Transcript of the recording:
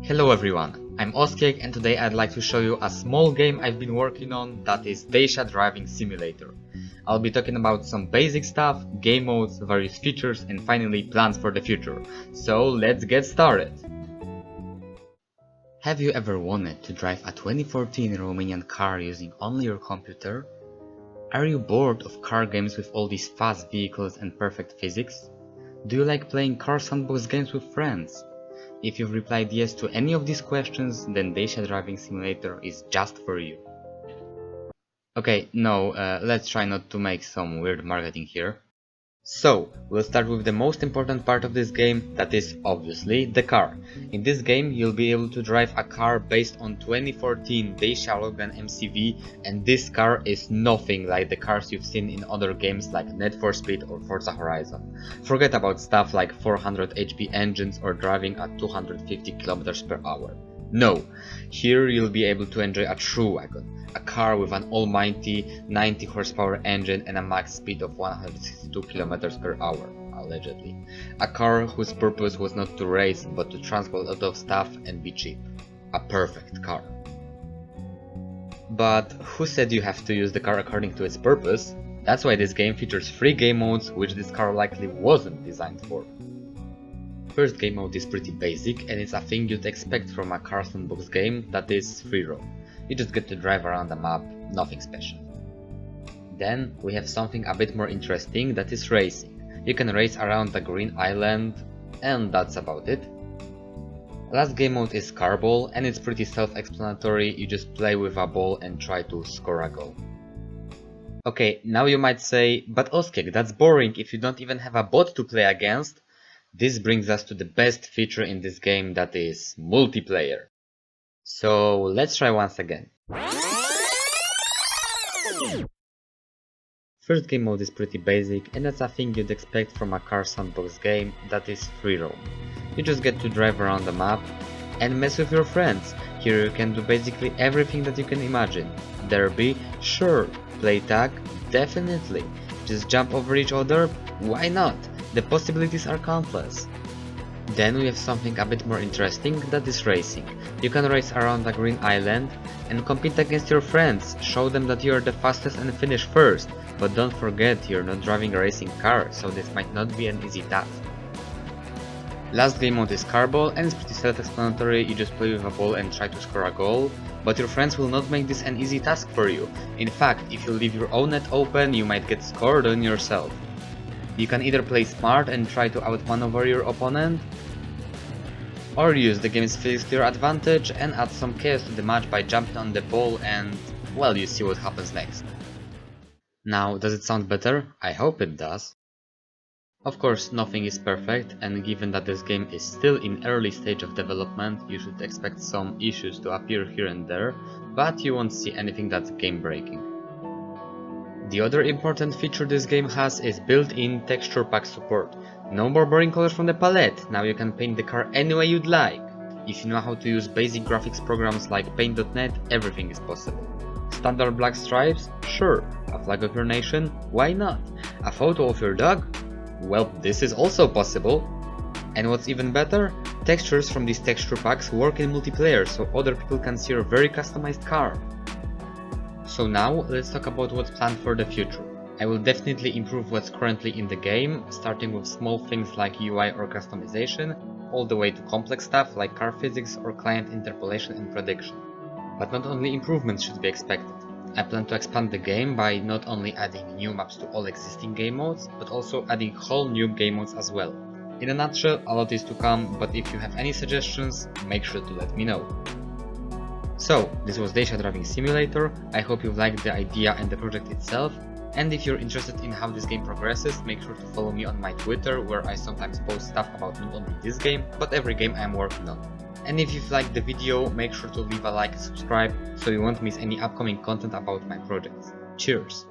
Hello everyone, I'm Oskiek and today I'd like to show you a small game I've been working on, that is Dacia driving simulator. I'll be talking about some basic stuff, game modes, various features and finally plans for the future. So let's get started! Have you ever wanted to drive a 2014 Romanian car using only your computer? Are you bored of car games with all these fast vehicles and perfect physics? Do you like playing car sandbox games with friends? If you've replied yes to any of these questions, then Dacia Driving Simulator is just for you. Okay, no, let's try not to make some weird marketing here. So, we'll start with the most important part of this game, that is obviously the car. In this game you'll be able to drive a car based on 2014 Dacia Logan MCV, and this car is nothing like the cars you've seen in other games like Need for Speed or Forza Horizon. Forget about stuff like 400 HP engines or driving at 250 km per hour. No, here you'll be able to enjoy a true wagon, a car with an almighty 90 horsepower engine and a max speed of 162 km per hour, allegedly. A car whose purpose was not to race but to transport a lot of stuff and be cheap. A perfect car. But who said you have to use the car according to its purpose? That's why this game features 3 game modes which this car likely wasn't designed for. First game mode is pretty basic and it's a thing you'd expect from a car sandbox game, that is free roam. You just get to drive around the map, nothing special. Then we have something a bit more interesting, that is racing. You can race around the green island and that's about it. Last game mode is car ball and it's pretty self-explanatory, you just play with a ball and try to score a goal. Okay, now you might say, but Oskiek, that's boring if you don't even have a bot to play against. This brings us to the best feature in this game, that is multiplayer. So let's try once again. First game mode is pretty basic and that's a thing you'd expect from a car sandbox game, that is free roam. You just get to drive around the map and mess with your friends. Here you can do basically everything that you can imagine. Derby? Sure. Play tag? Definitely. Just jump over each other? Why not? The possibilities are countless. Then we have something a bit more interesting, that is racing. You can race around the green island and compete against your friends, show them that you are the fastest and finish first, but don't forget you're not driving a racing car, so this might not be an easy task. Last game mode is car ball and it's pretty self-explanatory, you just play with a ball and try to score a goal, but your friends will not make this an easy task for you. In fact, if you leave your own net open, you might get scored on yourself. You can either play smart and try to outmaneuver your opponent, or use the game's physics to your advantage and add some chaos to the match by jumping on the ball and, well, you see what happens next. Now, does it sound better? I hope it does. Of course, nothing is perfect, and given that this game is still in early stage of development, you should expect some issues to appear here and there, but you won't see anything that's game breaking. The other important feature this game has is built-in texture pack support. No more boring colors from the palette, now you can paint the car any way you'd like. If you know how to use basic graphics programs like paint.net, everything is possible. Standard black stripes? Sure. A flag of your nation? Why not? A photo of your dog? Well, this is also possible. And what's even better? Textures from these texture packs work in multiplayer, so other people can see your very customized car. So now, let's talk about what's planned for the future. I will definitely improve what's currently in the game, starting with small things like UI or customization, all the way to complex stuff like car physics or client interpolation and prediction. But not only improvements should be expected. I plan to expand the game by not only adding new maps to all existing game modes, but also adding whole new game modes as well. In a nutshell, a lot is to come, but if you have any suggestions, make sure to let me know. So, this was Dacia Driving Simulator. I hope you liked the idea and the project itself, and if you're interested in how this game progresses, make sure to follow me on my Twitter, where I sometimes post stuff about not only this game, but every game I'm working on. And if you've liked the video, make sure to leave a like and subscribe, so you won't miss any upcoming content about my projects. Cheers!